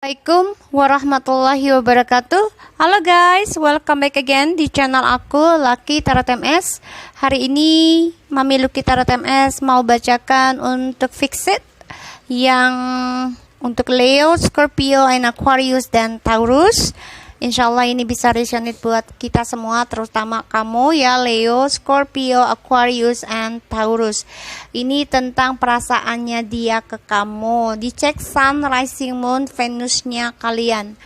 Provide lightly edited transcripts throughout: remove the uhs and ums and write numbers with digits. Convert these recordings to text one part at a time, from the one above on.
Assalamualaikum warahmatullahi wabarakatuh. Halo guys, welcome back again di channel aku Lucky Tarot MS. Hari ini Mami Lucky Tarot MS mau bacakan untuk Fixit yang untuk Leo, Scorpio, and Aquarius dan Taurus. Insya Allah ini bisa resonate buat kita semua, terutama kamu ya Leo, Scorpio, Aquarius, and Taurus. Ini tentang perasaannya dia ke kamu. Dicek Sun, Rising Moon, Venusnya kalian.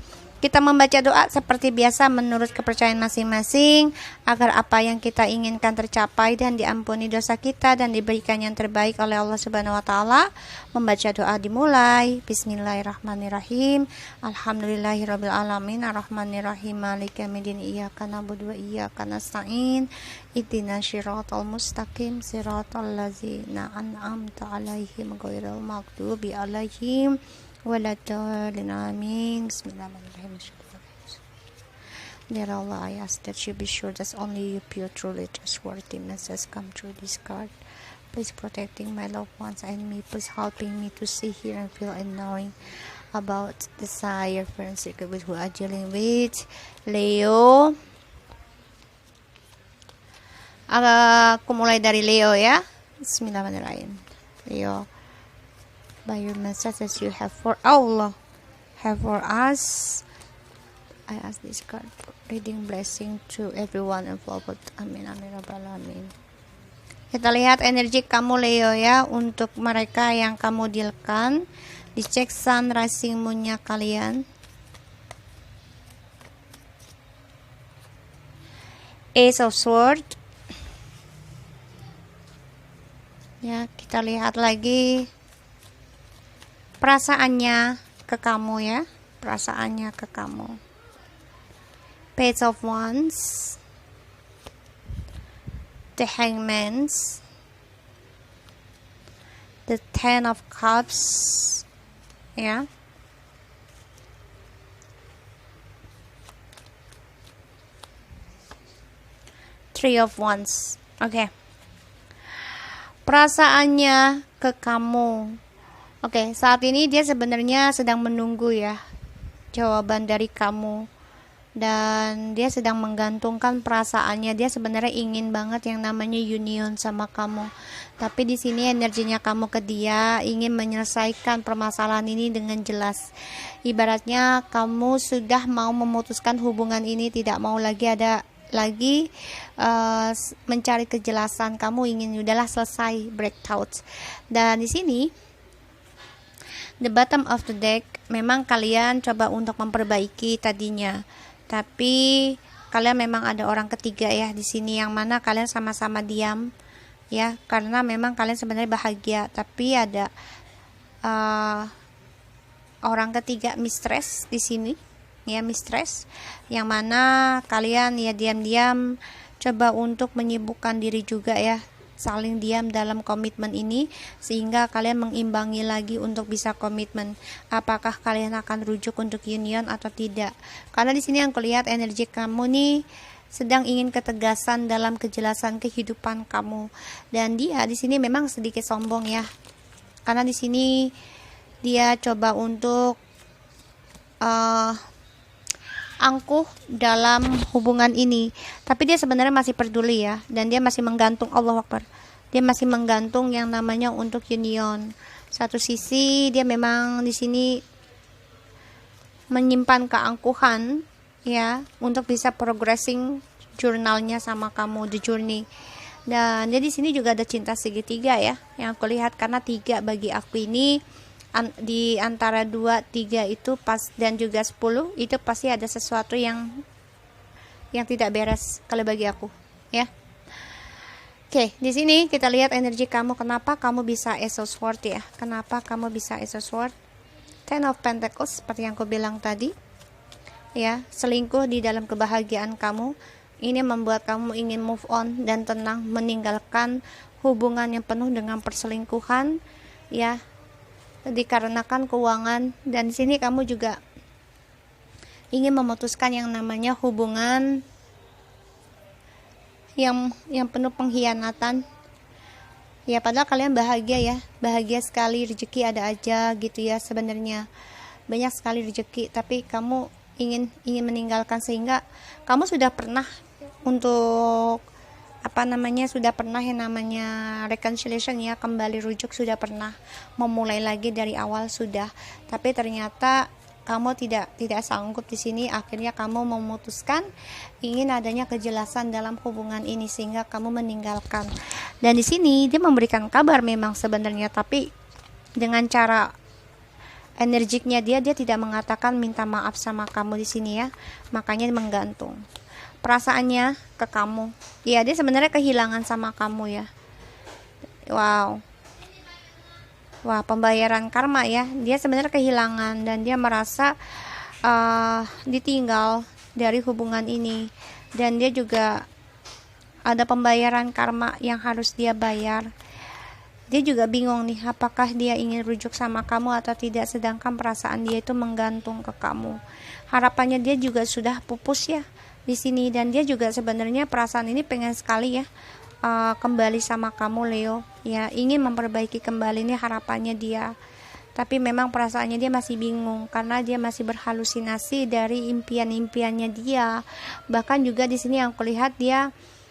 Kita membaca doa seperti biasa menurut kepercayaan masing-masing agar apa yang kita inginkan tercapai dan diampuni dosa kita dan diberikan yang terbaik oleh Allah Subhanahu wa taala. Membaca doa dimulai. Bismillahirrahmanirrahim. Alhamdulillahirabbil alamin arrahmanirrahim maliki yaumiddin iyyaka na'budu wa iyyaka nasta'in ihdinas siratal mustaqim siratal ladzina an'amta 'alaihim ghairil maghdubi 'alaihim waladhdallin amin. Bismillahirrahmanirrahim. Dear Allah, I ask that you be sure that only you pure, truly trustworthy messages come through this card. Please protecting my loved ones and me. Please helping me to see, hear, and feel and knowing about desire, friends, with who are dealing with Leo. Aku mulai dari Leo ya. Bismillahirrahmanirrahim. Leo, by your messages you have for Allah, have for us, I ask this card for reading blessing to everyone involved. Amin amin rabbal alamin. Kita lihat energi kamu Leo ya, untuk mereka yang kamu dealkan. Dicek Sun, Rising Moon-nya kalian. Ace of Swords. Ya, kita lihat lagi perasaannya ke kamu ya, perasaannya ke kamu. Page of Wands, the Hangmans, the Ten of Cups, ya. Three of Wands. Oke. Perasaannya ke kamu. Oke, saat ini dia sebenarnya sedang menunggu ya jawaban dari kamu. Dan dia sedang menggantungkan perasaannya. Dia sebenarnya ingin banget yang namanya union sama kamu. Tapi di sini energinya kamu ke dia ingin menyelesaikan permasalahan ini dengan jelas. Ibaratnya kamu sudah mau memutuskan hubungan ini, tidak mau lagi ada mencari kejelasan. Kamu ingin udahlah selesai, breakout. Dan di sini the bottom of the deck, memang kalian coba untuk memperbaiki tadinya. Tapi kalian memang ada orang ketiga ya di sini, yang mana kalian sama-sama diam ya, karena memang kalian sebenarnya bahagia, tapi ada orang ketiga, mistress di sini ya, mistress, yang mana kalian ya diam-diam coba untuk menyibukkan diri juga ya, saling diam dalam komitmen ini, sehingga kalian mengimbangi lagi untuk bisa komitmen. Apakah kalian akan rujuk untuk union atau tidak? Karena di sini yang kulihat energi kamu nih sedang ingin ketegasan dalam kejelasan kehidupan kamu. Dan dia di sini memang sedikit sombong ya. Karena di sini dia coba untuk angkuh dalam hubungan ini, tapi dia sebenarnya masih peduli ya, dan dia masih menggantung, Allah Akbar, dia masih menggantung yang namanya untuk union. Satu sisi dia memang di sini menyimpan keangkuhan ya, untuk bisa progressing jurnalnya sama kamu, the journey. Dan dia di sini juga ada cinta segitiga ya, yang aku lihat, karena tiga bagi aku ini di antara 2, 3 itu pas, dan juga 10 itu pasti ada sesuatu yang tidak beres kalau bagi aku ya. Oke, di sini kita lihat energi kamu, kenapa kamu bisa Ace of Swords ya, kenapa kamu bisa Ace of Swords. Ten of Pentacles seperti yang aku bilang tadi ya, selingkuh di dalam kebahagiaan kamu. Ini membuat kamu ingin move on dan tenang, meninggalkan hubungan yang penuh dengan perselingkuhan ya, dikarenakan keuangan. Dan di sini kamu juga ingin memutuskan yang namanya hubungan yang penuh pengkhianatan ya, padahal kalian bahagia ya, bahagia sekali, rezeki ada aja gitu ya sebenarnya. banyak sekali rezeki, tapi kamu ingin meninggalkan, sehingga kamu sudah pernah untuk sudah pernah yang namanya reconciliation ya, kembali rujuk, sudah pernah memulai lagi dari awal sudah, tapi ternyata kamu tidak sanggup di sini. Akhirnya kamu memutuskan ingin adanya kejelasan dalam hubungan ini, sehingga kamu meninggalkan. Dan di sini dia memberikan kabar memang sebenarnya, tapi dengan cara energiknya dia tidak mengatakan minta maaf sama kamu di sini ya. Makanya menggantung perasaannya ke kamu. Ya, dia sebenarnya kehilangan sama kamu ya. Wow, pembayaran karma ya. Dia sebenarnya kehilangan dan dia merasa ditinggal dari hubungan ini, dan dia juga ada pembayaran karma yang harus dia bayar. Dia juga bingung nih, apakah dia ingin rujuk sama kamu atau tidak, sedangkan perasaan dia itu menggantung ke kamu. Harapannya dia juga sudah pupus ya di sini, dan dia juga sebenarnya perasaan ini pengen sekali ya kembali sama kamu Leo ya, ingin memperbaiki kembali, ini harapannya dia. Tapi memang perasaannya dia masih bingung karena dia masih berhalusinasi dari impian-impiannya dia. Bahkan juga di sini yang kulihat dia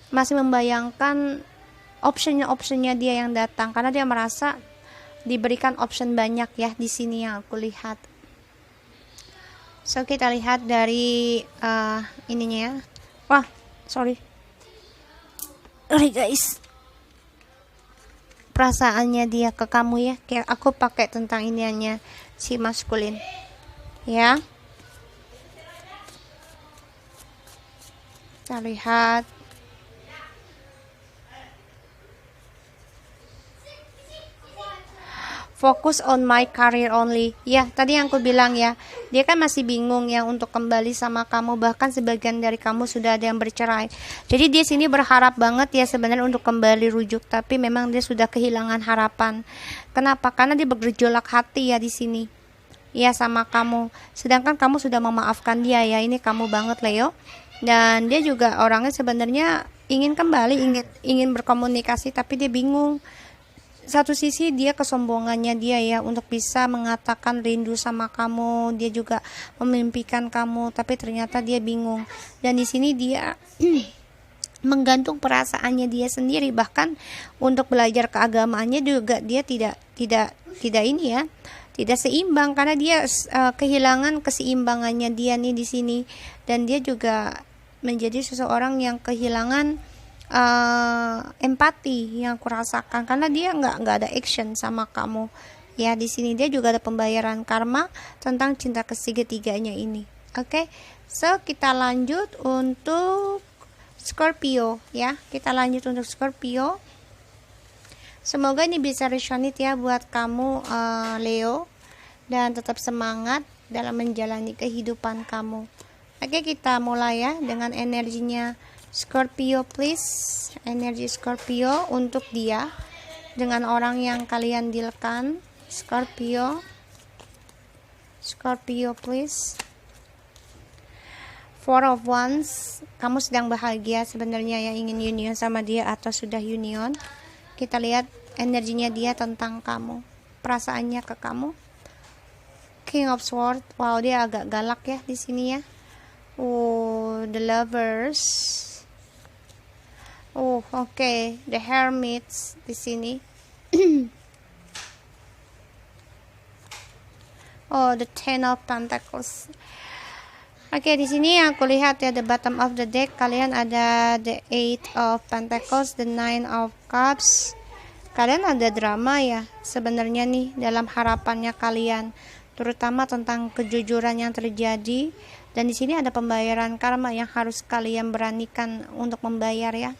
masih membayangkan optionnya dia yang datang, karena dia merasa diberikan option banyak ya di sini yang aku lihat. So kita lihat dari ininya ya. Wah, sorry guys, perasaannya dia ke kamu ya, kayak aku pakai tentang iniannya si maskulin ya. Kita lihat focus on my career only. Ya, tadi yang aku bilang ya, dia kan masih bingung ya untuk kembali sama kamu. Bahkan sebagian dari kamu sudah ada yang bercerai. Jadi dia sini berharap banget ya sebenarnya untuk kembali rujuk, tapi memang dia sudah kehilangan harapan. Kenapa? Karena dia bergejolak hati ya di sini. Ya sama kamu. Sedangkan kamu sudah memaafkan dia ya. Ini kamu banget Leo. Dan dia juga orangnya sebenarnya ingin kembali, ingin berkomunikasi, tapi dia bingung. Satu sisi dia kesombongannya dia ya untuk bisa mengatakan rindu sama kamu, dia juga memimpikan kamu, tapi ternyata dia bingung. Dan di sini dia menggantung perasaannya dia sendiri. Bahkan untuk belajar keagamaannya juga dia tidak ini ya, tidak seimbang, karena dia kehilangan keseimbangannya dia nih di sini. Dan dia juga menjadi seseorang yang kehilangan empati yang kurasakan, karena dia nggak ada action sama kamu ya. Di sini dia juga ada pembayaran karma tentang cinta kesegitiganya ini. Oke, so kita lanjut untuk Scorpio ya. Kita lanjut untuk Scorpio. Semoga ini bisa resonate ya buat kamu Leo, dan tetap semangat dalam menjalani kehidupan kamu. Oke, kita mulai ya dengan energinya Scorpio, please. Energi Scorpio untuk dia dengan orang yang kalian dealkan. Scorpio, please. Four of Wands. Kamu sedang bahagia sebenarnya ya, ingin union sama dia atau sudah union. Kita lihat energinya dia tentang kamu, perasaannya ke kamu. King of Swords. Wow, dia agak galak ya di sini ya. Oh, the Lovers. Oh, okay. The Hermits di sini. Oh, the Ten of Pentacles. Oke, di sini yang aku lihat ya, the bottom of the deck kalian ada the Eight of Pentacles, the Nine of Cups. Kalian ada drama ya sebenarnya nih dalam harapannya kalian, terutama tentang kejujuran yang terjadi. Dan di sini ada pembayaran karma yang harus kalian beranikan untuk membayar ya.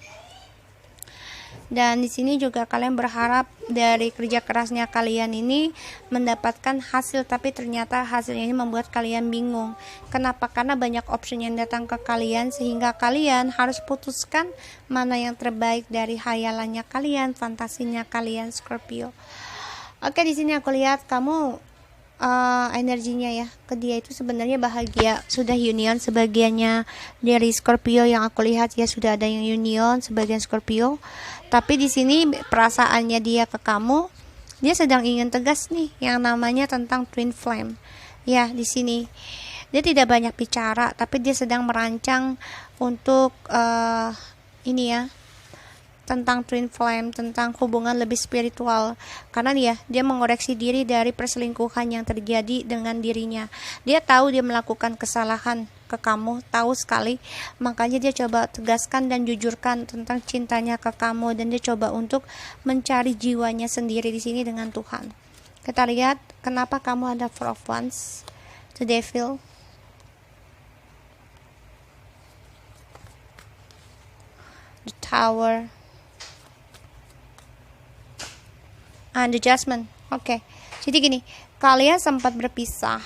Dan di sini juga kalian berharap dari kerja kerasnya kalian ini mendapatkan hasil, tapi ternyata hasilnya ini membuat kalian bingung. Kenapa? Karena banyak option yang datang ke kalian, sehingga kalian harus putuskan mana yang terbaik dari hayalannya kalian, fantasinya kalian, Scorpio. Oke, di sini aku lihat kamu energinya ya ke dia itu sebenarnya bahagia, sudah union sebagiannya dari Scorpio. Yang aku lihat ya sudah ada yang union sebagian Scorpio, tapi di sini perasaannya dia ke kamu, dia sedang ingin tegas nih yang namanya tentang twin flame. Ya, di sini dia tidak banyak bicara, tapi dia sedang merancang untuk ini ya, tentang twin flame, tentang hubungan lebih spiritual. Karena dia mengoreksi diri dari perselingkuhan yang terjadi dengan dirinya. Dia tahu dia melakukan kesalahan ke kamu, tahu sekali. Makanya dia coba tegaskan dan jujurkan tentang cintanya ke kamu, dan dia coba untuk mencari jiwanya sendiri di sini dengan Tuhan. Kita lihat kenapa kamu ada Four of Wands, the Devil, the Tower, and the Judgment. Oke. Jadi gini, kalian sempat berpisah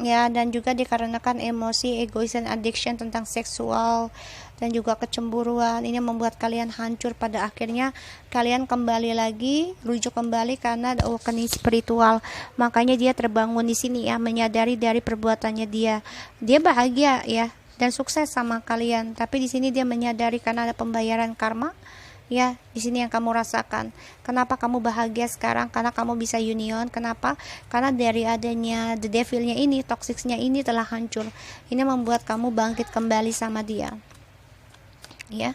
ya, dan juga dikarenakan emosi, egois, dan addiction tentang seksual dan juga kecemburuan. Ini membuat kalian hancur. Pada akhirnya kalian kembali lagi, rujuk kembali karena ada awakening spiritual. Makanya dia terbangun di sini ya, menyadari dari perbuatannya dia. Dia bahagia ya dan sukses sama kalian, tapi di sini dia menyadari karena ada pembayaran karma. Ya, di sini yang kamu rasakan. Kenapa kamu bahagia sekarang? Karena kamu bisa union. Kenapa? Karena dari adanya the devilnya ini, toxicnya ini telah hancur. Ini membuat kamu bangkit kembali sama dia. Ya,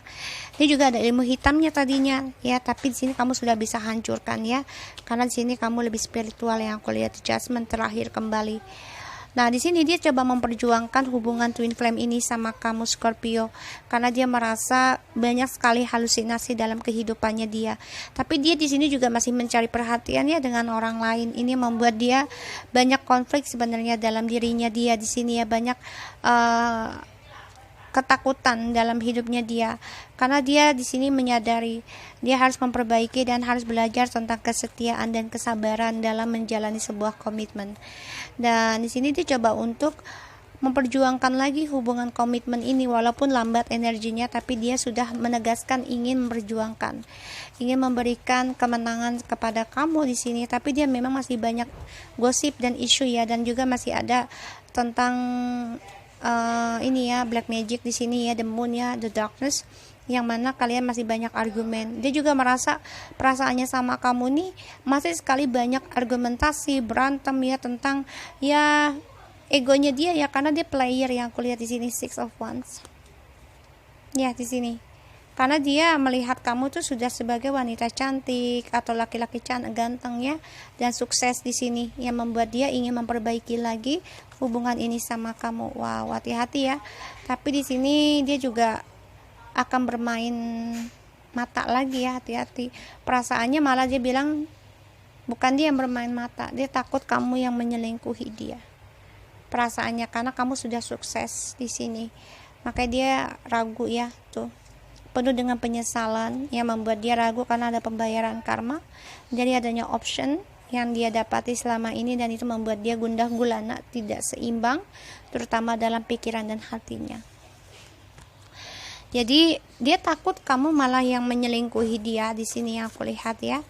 dia juga ada ilmu hitamnya tadinya. Ya, tapi di sini kamu sudah bisa hancurkan ya. Karena di sini kamu lebih spiritual yang aku lihat. Adjustment terakhir kembali. Nah, di sini dia coba memperjuangkan hubungan twin flame ini sama kamu Scorpio, karena dia merasa banyak sekali halusinasi dalam kehidupannya dia. Tapi dia di sini juga masih mencari perhatian ya dengan orang lain. Ini membuat dia banyak konflik sebenarnya dalam dirinya dia di sini ya, banyak ketakutan dalam hidupnya dia, karena dia di sini menyadari dia harus memperbaiki dan harus belajar tentang kesetiaan dan kesabaran dalam menjalani sebuah komitmen. Dan di sini dia coba untuk memperjuangkan lagi hubungan komitmen ini, walaupun lambat energinya, tapi dia sudah menegaskan ingin memperjuangkan, ingin memberikan kemenangan kepada kamu di sini. Tapi dia memang masih banyak gosip dan isu ya, dan juga masih ada tentang ini ya, black magic di sini ya, the moon ya, the darkness, yang mana kalian masih banyak argumen. Dia juga merasa perasaannya sama kamu nih masih sekali banyak argumentasi, berantem ya, tentang ya egonya dia ya, karena dia player yang aku lihat di sini, Six of Wands. Ya, di sini. Karena dia melihat kamu tuh sudah sebagai wanita cantik atau laki-laki ganteng ya, dan sukses di sini, yang membuat dia ingin memperbaiki lagi hubungan ini sama kamu. Wow, hati-hati ya. Tapi di sini dia juga akan bermain mata lagi ya, hati-hati. Perasaannya malah dia bilang bukan dia yang bermain mata, dia takut kamu yang menyelingkuhi dia. Perasaannya karena kamu sudah sukses di sini. Makanya dia ragu ya, tuh. Penuh dengan penyesalan yang membuat dia ragu karena ada pembayaran karma. Jadi adanya option yang dia dapati selama ini, dan itu membuat dia gundah gulana, tidak seimbang, terutama dalam pikiran dan hatinya. Jadi dia takut kamu malah yang menyelingkuhi dia di sini yang aku lihat ya,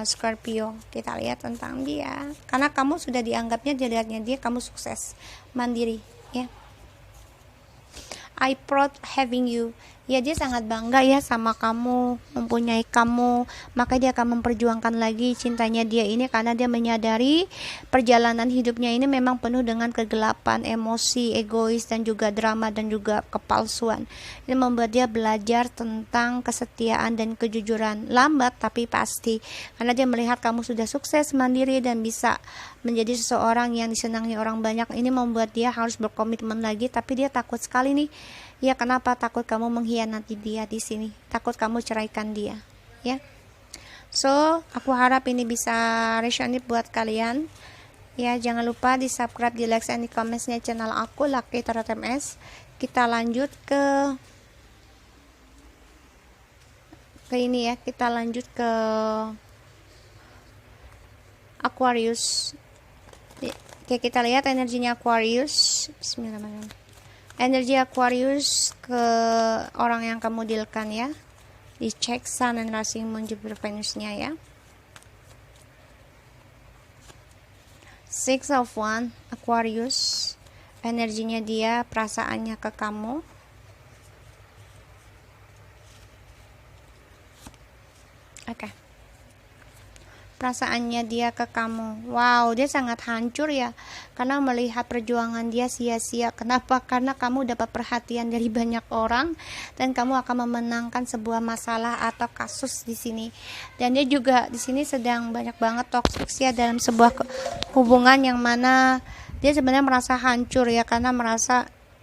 Scorpio. Kita lihat tentang dia, karena kamu sudah dianggapnya, dilihatnya dia kamu sukses, mandiri ya. I proud having you. Ya, dia sangat bangga ya sama kamu, mempunyai kamu. Maka dia akan memperjuangkan lagi cintanya dia ini, karena dia menyadari perjalanan hidupnya ini memang penuh dengan kegelapan, emosi, egois, dan juga drama, dan juga kepalsuan. Ini membuat dia belajar tentang kesetiaan dan kejujuran. Lambat tapi pasti, karena dia melihat kamu sudah sukses, mandiri, dan bisa menjadi seseorang yang disenangi orang banyak. Ini membuat dia harus berkomitmen lagi, tapi dia takut sekali nih. Ya, kenapa? Takut kamu mengkhianati dia di sini, takut kamu ceraikan dia ya. So, aku harap ini bisa resonate buat kalian ya. Jangan lupa di subscribe, di like, dan di commentsnya channel aku, Lucky Tarot MS. Kita lanjut ke ini ya, kita lanjut ke Aquarius. Oke, kita lihat energinya Aquarius. Bismillahirrahmanirrahim. Energi Aquarius ke orang yang kamu dealkan ya. Dicek Sun and Rising Moon Jupiter Venusnya ya. Six of Wands Aquarius. Energinya dia, perasaannya ke kamu. Oke. perasaannya dia ke kamu. Wow, dia sangat hancur ya, karena melihat perjuangan dia sia-sia. Kenapa? Karena kamu dapat perhatian dari banyak orang dan kamu akan memenangkan sebuah masalah atau kasus di sini. Dan dia juga di sini sedang banyak banget toksik ya dalam sebuah hubungan yang mana dia sebenarnya merasa hancur ya, karena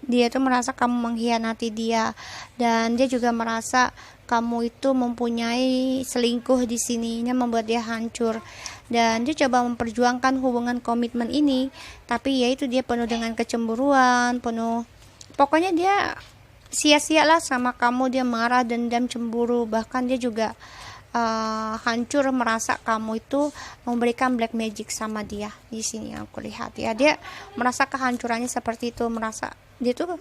dia itu merasa kamu mengkhianati dia, dan dia juga merasa kamu itu mempunyai selingkuh di sini. Ini membuat dia hancur, dan dia coba memperjuangkan hubungan komitmen ini, tapi yaitu dia penuh dengan kecemburuan, pokoknya dia sia-sia lah sama kamu. Dia marah, dendam, cemburu, bahkan dia juga hancur merasa kamu itu memberikan black magic sama dia. Di sini aku lihat ya, dia merasa kehancurannya seperti itu, merasa dia tuh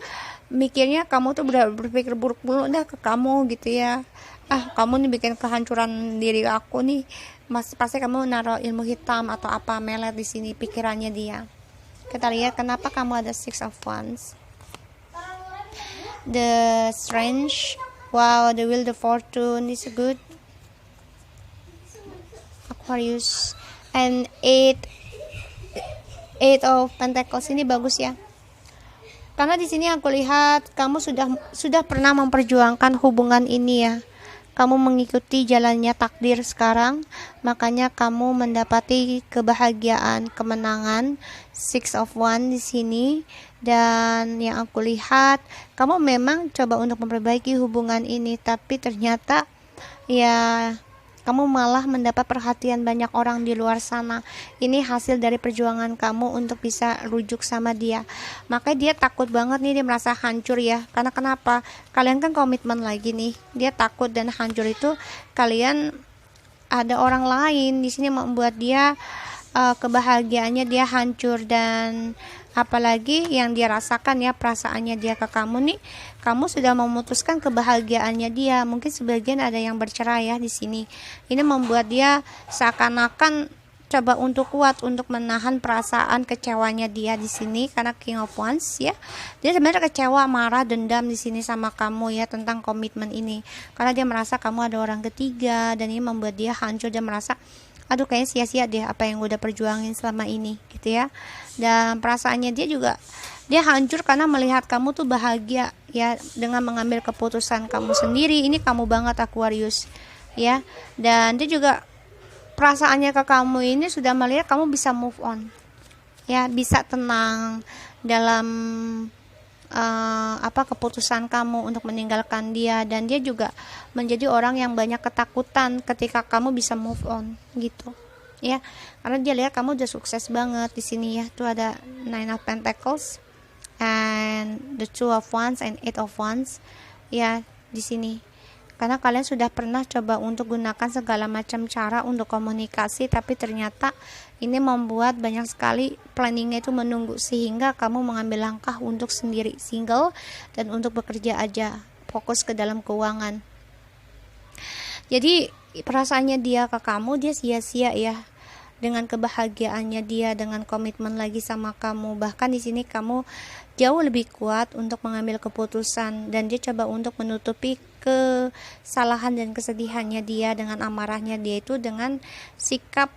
mikirnya kamu tuh berpikir buruk mulu dah ke kamu gitu ya. Kamu nih bikin kehancuran diri aku nih, pasti kamu naruh ilmu hitam atau apa melet di sini pikirannya dia. Kita lihat kenapa kamu ada Six of Wands, the Strange, wow, the Wheel, the Fortune is good, Aquarius, and Eight of Pentacles ini bagus ya. Karena di sini aku lihat kamu sudah pernah memperjuangkan hubungan ini ya. Kamu mengikuti jalannya takdir sekarang, makanya kamu mendapati kebahagiaan, kemenangan. Six of Wands di sini. Dan yang aku lihat, kamu memang coba untuk memperbaiki hubungan ini, tapi ternyata ya kamu malah mendapat perhatian banyak orang di luar sana. Ini hasil dari perjuangan kamu untuk bisa rujuk sama dia. Makanya dia takut banget nih, dia merasa hancur ya. Karena kenapa? Kalian kan komitmen lagi nih. Dia takut dan hancur itu kalian ada orang lain di sini membuat dia kebahagiaannya dia hancur. Dan apalagi yang dia rasakan ya, perasaannya dia ke kamu nih, kamu sudah memutuskan kebahagiaannya dia. Mungkin sebagian ada yang bercerai ya di sini. Ini membuat dia seakan-akan coba untuk kuat untuk menahan perasaan kecewanya dia di sini, karena King of Wands ya. Dia sebenarnya kecewa, marah, dendam di sini sama kamu ya tentang komitmen ini. Karena dia merasa kamu ada orang ketiga, dan ini membuat dia hancur. Dia merasa aduh kayaknya sia-sia deh apa yang udah perjuangin selama ini gitu ya. Dan perasaannya dia hancur karena melihat kamu tuh bahagia ya dengan mengambil keputusan kamu sendiri. Ini kamu banget Aquarius ya. Dan dia juga perasaannya ke kamu ini sudah melihat kamu bisa move on ya, bisa tenang dalam keputusan kamu untuk meninggalkan dia. Dan dia juga menjadi orang yang banyak ketakutan ketika kamu bisa move on gitu ya, karena dia lihat kamu udah sukses banget di sini ya. Tuh ada Nine of Pentacles and the Two of Wands and Eight of Wands ya di sini. Karena kalian sudah pernah coba untuk gunakan segala macam cara untuk komunikasi, tapi ternyata ini membuat banyak sekali planningnya itu menunggu, sehingga kamu mengambil langkah untuk sendiri single dan untuk bekerja aja, fokus ke dalam keuangan. Jadi perasaannya dia ke kamu, dia sia-sia ya dengan kebahagiaannya dia, dengan komitmen lagi sama kamu. Bahkan di sini kamu jauh lebih kuat untuk mengambil keputusan, dan dia coba untuk menutupi kesalahan dan kesedihannya dia dengan amarahnya dia itu dengan sikap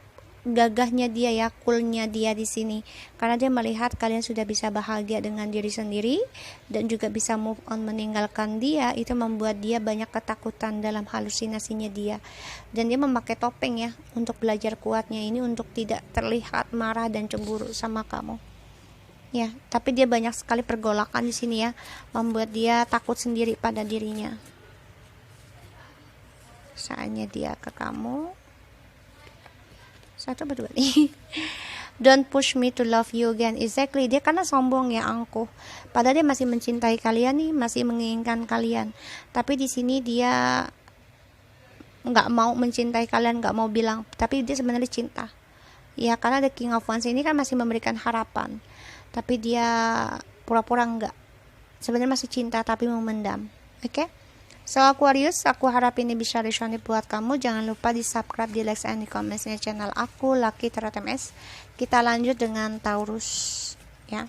gagahnya dia ya, coolnya dia di sini. Karena dia melihat kalian sudah bisa bahagia dengan diri sendiri dan juga bisa move on meninggalkan dia. Itu membuat dia banyak ketakutan dalam halusinasinya dia, dan dia memakai topeng ya untuk belajar kuatnya ini untuk tidak terlihat marah dan cemburu sama kamu ya. Tapi dia banyak sekali pergolakan di sini ya, membuat dia takut sendiri pada dirinya. Saatnya dia ke kamu. Satu berdua nih. Don't push me to love you again. Exactly, dia karena sombong ya, angkuh. Padahal dia masih mencintai kalian nih, masih menginginkan kalian. Tapi di sini dia nggak mau mencintai kalian, nggak mau bilang. Tapi dia sebenarnya cinta. Ya karena the King of Wands ini kan masih memberikan harapan. Tapi dia pura-pura enggak. Sebenarnya masih cinta tapi memendam. Oke? So Aquarius, aku harap ini bisa resonate buat kamu. Jangan lupa di subscribe, di like, and di comment channel aku, Lucky Tarot MS. Kita lanjut dengan Taurus ya.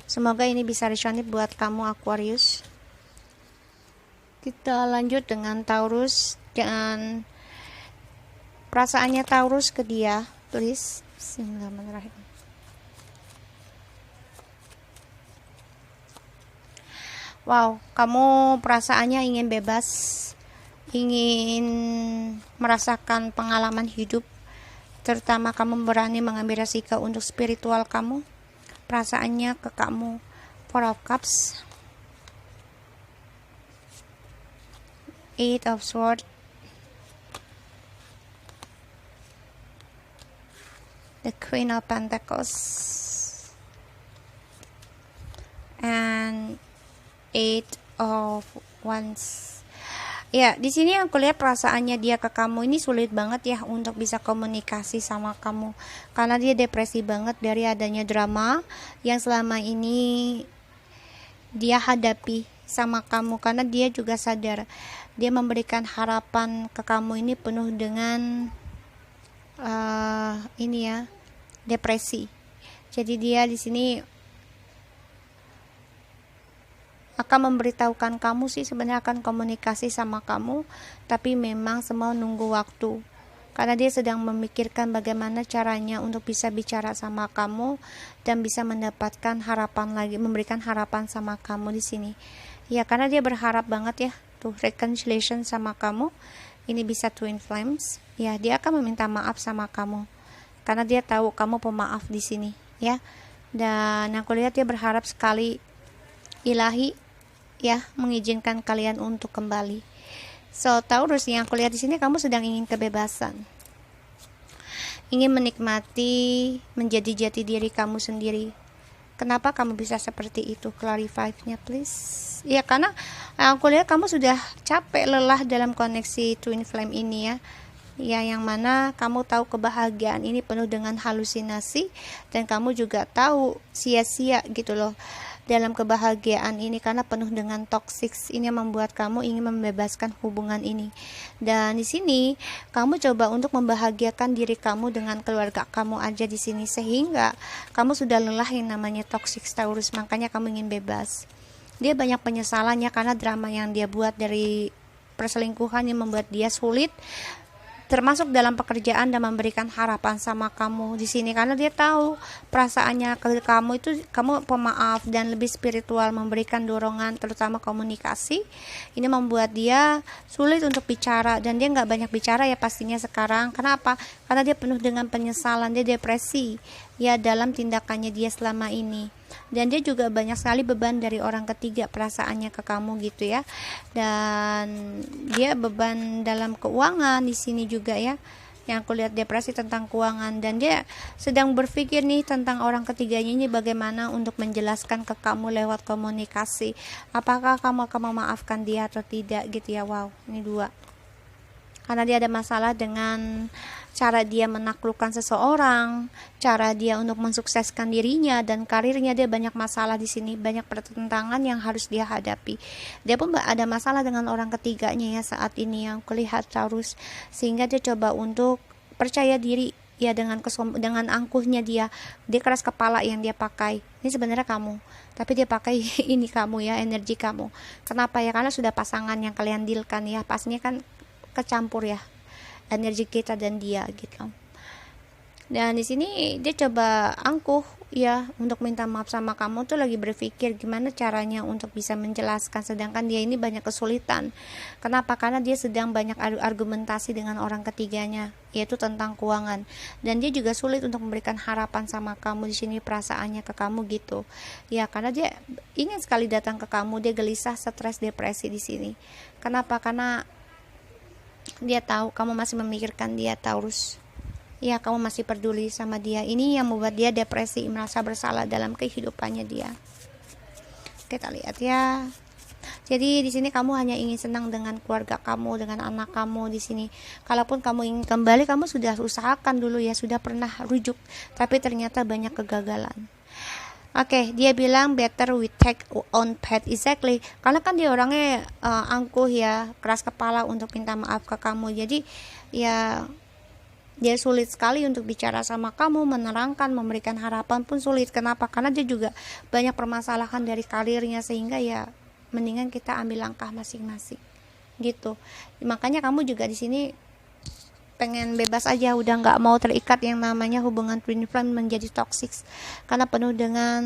Semoga ini bisa resonate buat kamu Aquarius. Kita lanjut dengan Taurus. Dan perasaannya Taurus ke dia. Tulis. Bismillahirrahmanirrahim. Wow, kamu perasaannya ingin bebas, ingin merasakan pengalaman hidup, terutama kamu berani mengambil resiko untuk spiritual kamu. Perasaannya ke kamu. Four of Cups, Eight of Swords, the Queen of Pentacles, and Eight of Wands. Ya, di sini aku lihat perasaannya dia ke kamu ini sulit banget ya untuk bisa komunikasi sama kamu, karena dia depresi banget dari adanya drama yang selama ini dia hadapi sama kamu, karena dia juga sadar dia memberikan harapan ke kamu ini penuh dengan depresi. Jadi dia di sini akan memberitahukan kamu sih sebenarnya akan komunikasi sama kamu, tapi memang semua nunggu waktu, karena dia sedang memikirkan bagaimana caranya untuk bisa bicara sama kamu dan bisa mendapatkan harapan lagi, memberikan harapan sama kamu di sini. Ya, karena dia berharap banget ya tuh reconciliation sama kamu. Ini bisa twin flames. Ya, dia akan meminta maaf sama kamu karena dia tahu kamu pemaaf di sini ya. Dan aku lihat dia berharap sekali ilahi ya mengizinkan kalian untuk kembali. So Taurus, yang aku lihat di sini kamu sedang ingin kebebasan, ingin menikmati menjadi jati diri kamu sendiri. Kenapa kamu bisa seperti itu? Clarify-nya please. Ya, karena aku lihat kamu sudah capek lelah dalam koneksi twin flame ini ya. Ya, yang mana kamu tahu kebahagiaan ini penuh dengan halusinasi, dan kamu juga tahu sia-sia gitu loh dalam kebahagiaan ini karena penuh dengan toxic. Ini membuat kamu ingin membebaskan hubungan ini. Dan di sini kamu coba untuk membahagiakan diri kamu dengan keluarga kamu aja di sini, sehingga kamu sudah lelah yang namanya toxic Taurus. Makanya kamu ingin bebas. Dia banyak penyesalannya karena drama yang dia buat dari perselingkuhan yang membuat dia sulit, termasuk dalam pekerjaan, dan memberikan harapan sama kamu di sini karena dia tahu perasaannya ke kamu itu kamu pemaaf dan lebih spiritual, memberikan dorongan terutama komunikasi. Ini membuat dia sulit untuk bicara, dan dia nggak banyak bicara ya pastinya sekarang. Kenapa? Karena dia penuh dengan penyesalan, dia depresi ya dalam tindakannya dia selama ini, dan dia juga banyak sekali beban dari orang ketiga perasaannya ke kamu gitu ya. Dan dia beban dalam keuangan di sini juga ya, yang aku lihat depresi tentang keuangan, dan dia sedang berpikir nih tentang orang ketiganya ini bagaimana untuk menjelaskan ke kamu lewat komunikasi, apakah kamu akan memaafkan dia atau tidak gitu ya. Wow, ini dua, karena dia ada masalah dengan cara dia menaklukkan seseorang, cara dia untuk mensukseskan dirinya dan karirnya. Dia banyak masalah di sini, banyak pertentangan yang harus dia hadapi. Dia pun ada masalah dengan orang ketiganya ya saat ini yang kulihat Taurus, sehingga dia coba untuk percaya diri ya dengan angkuhnya dia keras kepala yang dia pakai. Ini sebenarnya kamu, tapi dia pakai ini kamu ya, energi kamu. Kenapa ya? Karena sudah pasangan yang kalian dealkan ya, pastinya kan kecampur ya energi kita dan dia gitu. Dan di sini dia coba angkuh ya untuk minta maaf sama kamu, tuh lagi berpikir gimana caranya untuk bisa menjelaskan, sedangkan dia ini banyak kesulitan. Kenapa? Karena dia sedang banyak argumentasi dengan orang ketiganya, yaitu tentang keuangan, dan dia juga sulit untuk memberikan harapan sama kamu di sini perasaannya ke kamu gitu ya, karena dia ingin sekali datang ke kamu. Dia gelisah, stres, depresi di sini. Kenapa? Karena dia tahu kamu masih memikirkan dia Taurus ya, kamu masih peduli sama dia. Ini yang membuat dia depresi, merasa bersalah dalam kehidupannya dia. Kita lihat ya. Jadi di sini kamu hanya ingin senang dengan keluarga kamu, dengan anak kamu di sini. Kalaupun kamu ingin kembali, kamu sudah usahakan dulu ya, sudah pernah rujuk, tapi ternyata banyak kegagalan. Oke, dia bilang better we take on path, exactly. Karena kan dia orangnya angkuh ya, keras kepala untuk minta maaf ke kamu. Jadi ya dia sulit sekali untuk bicara sama kamu, menerangkan, memberikan harapan pun sulit. Kenapa? Karena dia juga banyak permasalahan dari karirnya, sehingga ya mendingan kita ambil langkah masing-masing gitu. Makanya kamu juga di sini pengen bebas aja, udah nggak mau terikat yang namanya hubungan twin flame menjadi toxic, karena penuh dengan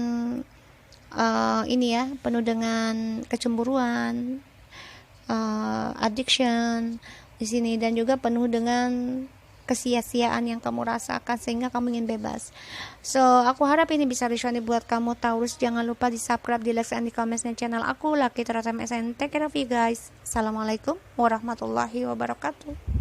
penuh dengan kecemburuan, addiction di sini, dan juga penuh dengan kesia-siaan yang kamu rasakan sehingga kamu ingin bebas. So, aku harap ini bisa resonate buat kamu, Taurus. Jangan lupa di subscribe, di like, dan di comment channel aku, Lucky Tara TMS, and take care of you guys. Assalamualaikum warahmatullahi wabarakatuh.